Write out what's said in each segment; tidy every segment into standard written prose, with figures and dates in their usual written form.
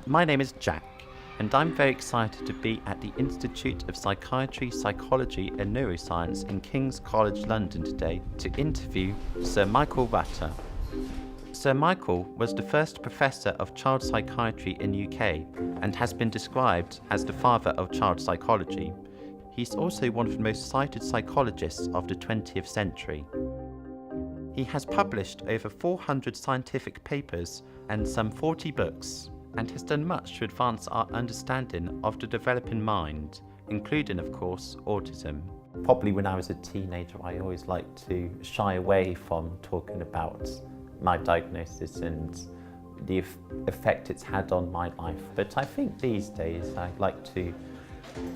My name is Jack, and I'm very excited to be at the Institute of Psychiatry, Psychology and Neuroscience in King's College London today to interview Sir Michael Rutter. Sir Michael was the first professor of child psychiatry in UK and has been described as the father of child psychology. He's also one of the most cited psychologists of the 20th century. He has published over 400 scientific papers and some 40 books, and has done much to advance our understanding of the developing mind, including, of course, autism. Probably when I was a teenager, I always liked to shy away from talking about my diagnosis and the effect it's had on my life. But I think these days I like to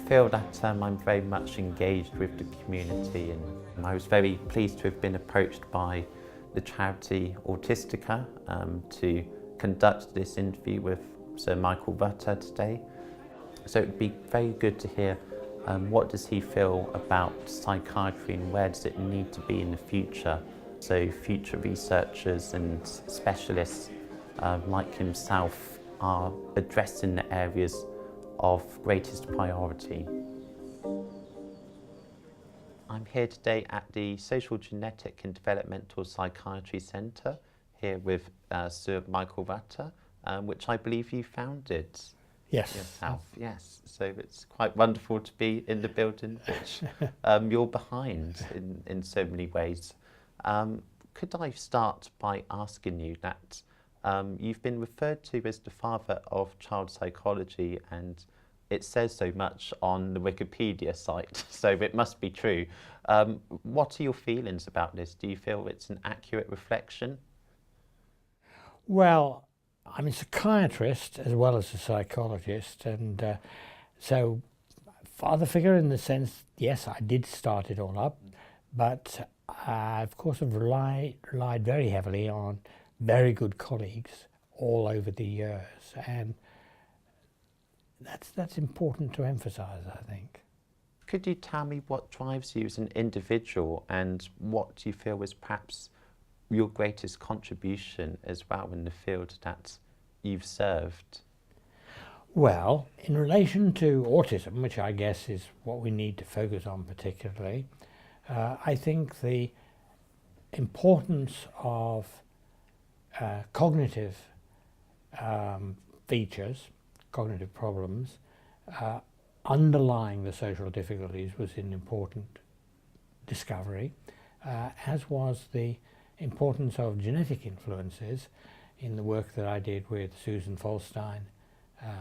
feel that I'm very much engaged with the community, and I was very pleased to have been approached by the charity Autistica to conduct this interview with Sir Michael Rutter today. So it would be very good to hear what does he feel about psychiatry and where does it need to be in the future. So future researchers and specialists like himself are addressing the areas of greatest priority. I'm here today at the Social Genetic and Developmental Psychiatry Centre, here with Sir Michael Rutter, which I believe you founded yourself. Yes, so it's quite wonderful to be in the building which you're behind in so many ways. Could I start by asking you that you've been referred to as the father of child psychology, and it says so much on the Wikipedia site, so it must be true. What are your feelings about this? Do you feel it's an accurate reflection? Well, I'm a psychiatrist as well as a psychologist, and so father figure in the sense, yes, I did start it all up, but I, of course, have relied very heavily on very good colleagues all over the years, and that's important to emphasise, I think. Could you tell me what drives you as an individual and what you feel was perhaps your greatest contribution as well in the field that you've served? Well, in relation to autism, which I guess is what we need to focus on particularly, I think the importance of cognitive features, cognitive problems, underlying the social difficulties was an important discovery, as was the importance of genetic influences in the work that I did with Susan Folstein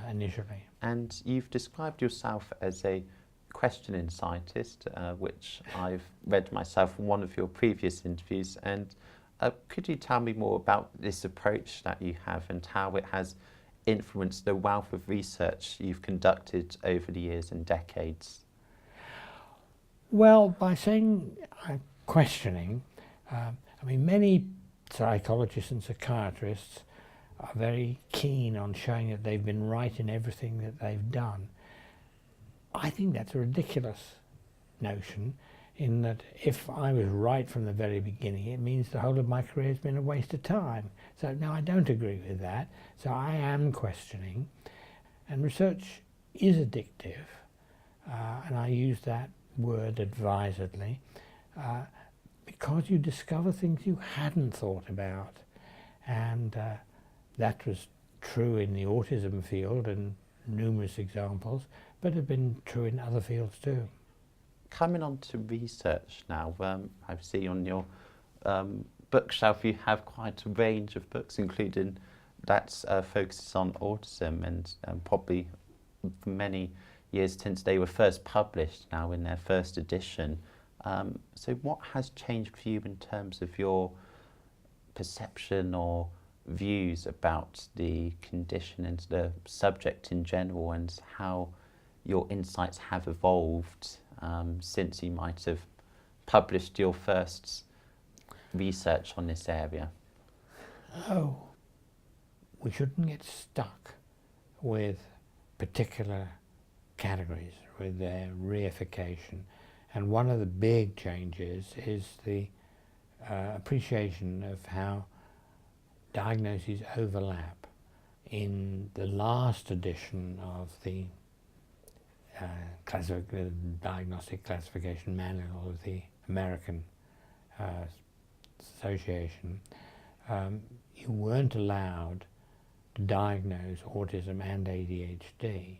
initially. And you've described yourself as a questioning scientist, which I've read myself in one of your previous interviews. And could you tell me more about this approach that you have and how it has influenced the wealth of research you've conducted over the years and decades? Well, by saying questioning, I mean, many psychologists and psychiatrists are very keen on showing that they've been right in everything that they've done. I think that's a ridiculous notion, in that if I was right from the very beginning, it means the whole of my career has been a waste of time. So no, I don't agree with that. So I am questioning, and research is addictive, and I use that word advisedly, because you discover things you hadn't thought about, and that was true in the autism field and numerous examples, but have been true in other fields too. Coming on to research now, I see on your bookshelf you have quite a range of books, including that focuses on autism, and probably for many years since they were first published, now in their first edition. So what has changed for you in terms of your perception or views about the condition and the subject in general, and how your insights have evolved since you might have published your first research on this area? Oh, we shouldn't get stuck with particular categories, with their reification. And one of the big changes is the appreciation of how diagnoses overlap in the last edition of the Diagnostic Classification Manual of the American Association, you weren't allowed to diagnose autism and ADHD,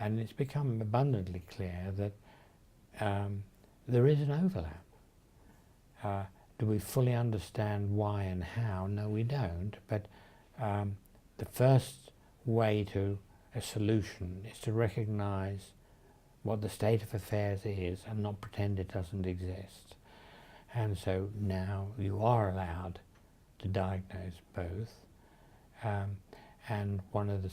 and it's become abundantly clear that there is an overlap. Do we fully understand why and how? No, we don't, but the first way to a solution is to recognize what the state of affairs is and not pretend it doesn't exist. And so now you are allowed to diagnose both, and one of the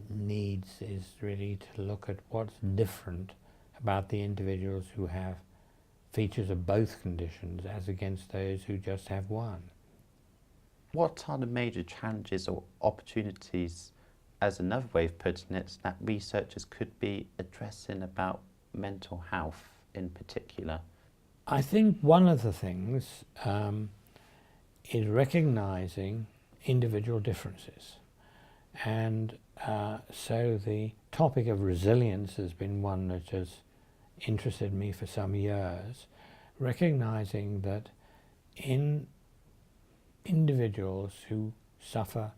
needs is really to look at what's different about the individuals who have features of both conditions as against those who just have one. What are the major challenges or opportunities, as another way of putting it, that researchers could be addressing about mental health in particular? I think one of the things is recognizing individual differences. And so the topic of resilience has been one that has interested me for some years, recognizing that in individuals who suffer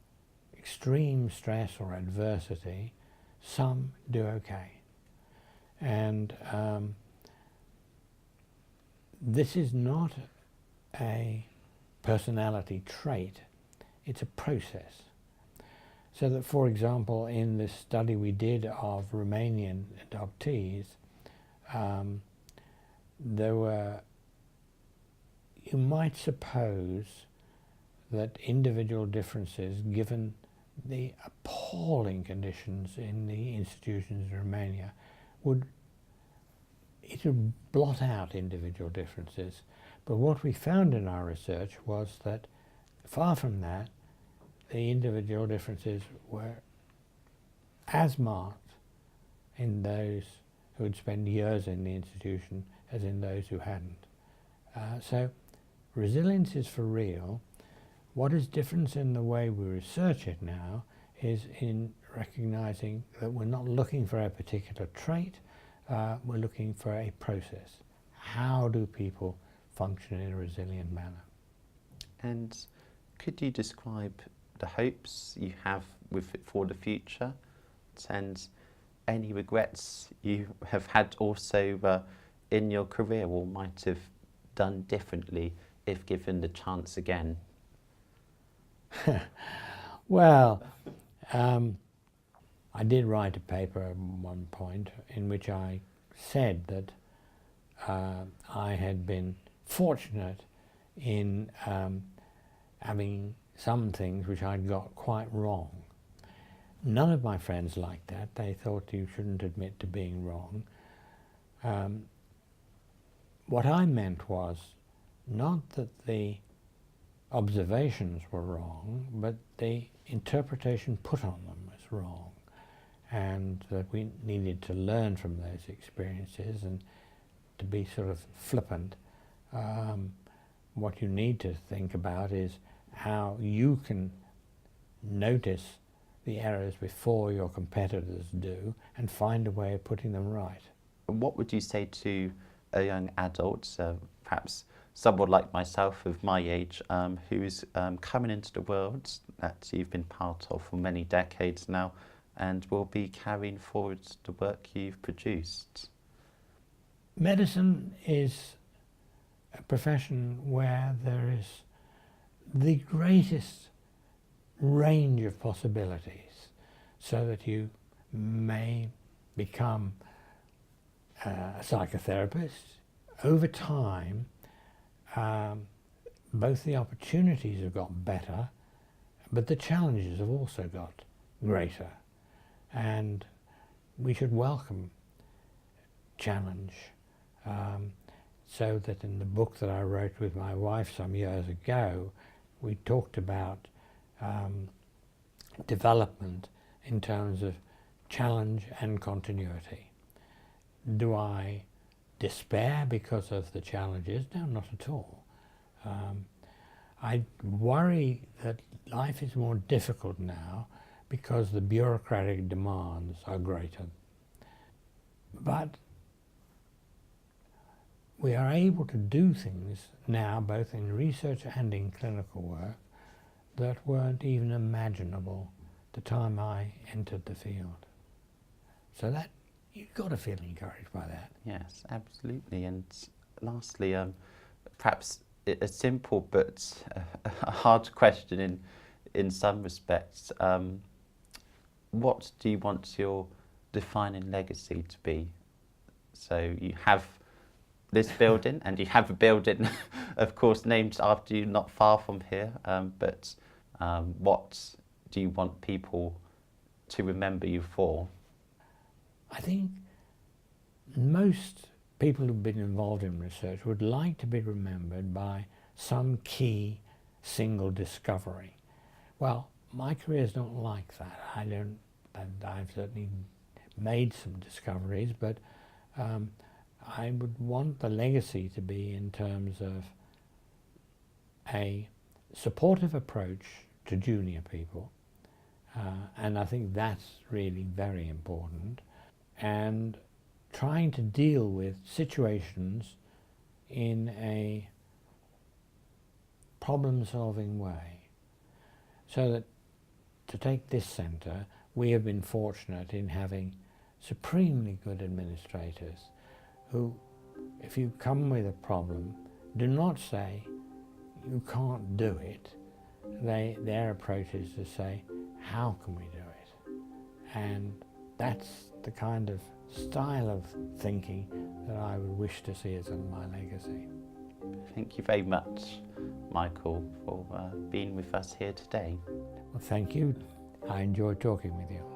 extreme stress or adversity, some do okay. And this is not a personality trait, it's a process. So that, for example, in this study we did of Romanian adoptees, there were, you might suppose that individual differences, given the appalling conditions in the institutions in Romania, would blot out individual differences. But what we found in our research was that, far from that, the individual differences were as marked in those who had spent years in the institution as in those who hadn't. So resilience is for real. What is different in the way we research it now is in recognizing that we're not looking for a particular trait, we're looking for a process. How do people function in a resilient manner? And could you describe the hopes you have with it for the future, and any regrets you have had also in your career or might have done differently if given the chance again? Well, I did write a paper at one point in which I said that I had been fortunate in having some things which I'd got quite wrong. None of my friends liked that. They thought you shouldn't admit to being wrong. What I meant was not that the observations were wrong, but the interpretation put on them was wrong, and that we needed to learn from those experiences and to be sort of flippant. What you need to think about is how you can notice the errors before your competitors do and find a way of putting them right. What would you say to a young adult, perhaps someone like myself of my age, who's coming into the world that you've been part of for many decades now and will be carrying forward the work you've produced? Medicine is a profession where there is the greatest range of possibilities, so that you may become a psychotherapist. Over time, both the opportunities have got better, but the challenges have also got greater. And we should welcome challenge. So that in the book that I wrote with my wife some years ago, we talked about development in terms of challenge and continuity. Do I despair because of the challenges? No, not at all. I worry that life is more difficult now because the bureaucratic demands are greater. But we are able to do things now, both in research and in clinical work, that weren't even imaginable the time I entered the field. So that, you've got to feel encouraged by that. Yes, absolutely. And lastly, perhaps a simple but a hard question in some respects. What do you want your defining legacy to be? So you have this building, and you have a building, of course, named after you not far from here, but what do you want people to remember you for? I think most people who've been involved in research would like to be remembered by some key single discovery. Well, my career is not like that. I've certainly made some discoveries, but I would want the legacy to be in terms of a supportive approach to junior people, and I think that's really very important, and trying to deal with situations in a problem-solving way. So that, to take this centre, we have been fortunate in having supremely good administrators who, if you come with a problem, do not say, you can't do it. Their approach is to say, how can we do it? And that's the kind of style of thinking that I would wish to see as my legacy. Thank you very much, Michael, for being with us here today. Well, thank you. I enjoyed talking with you.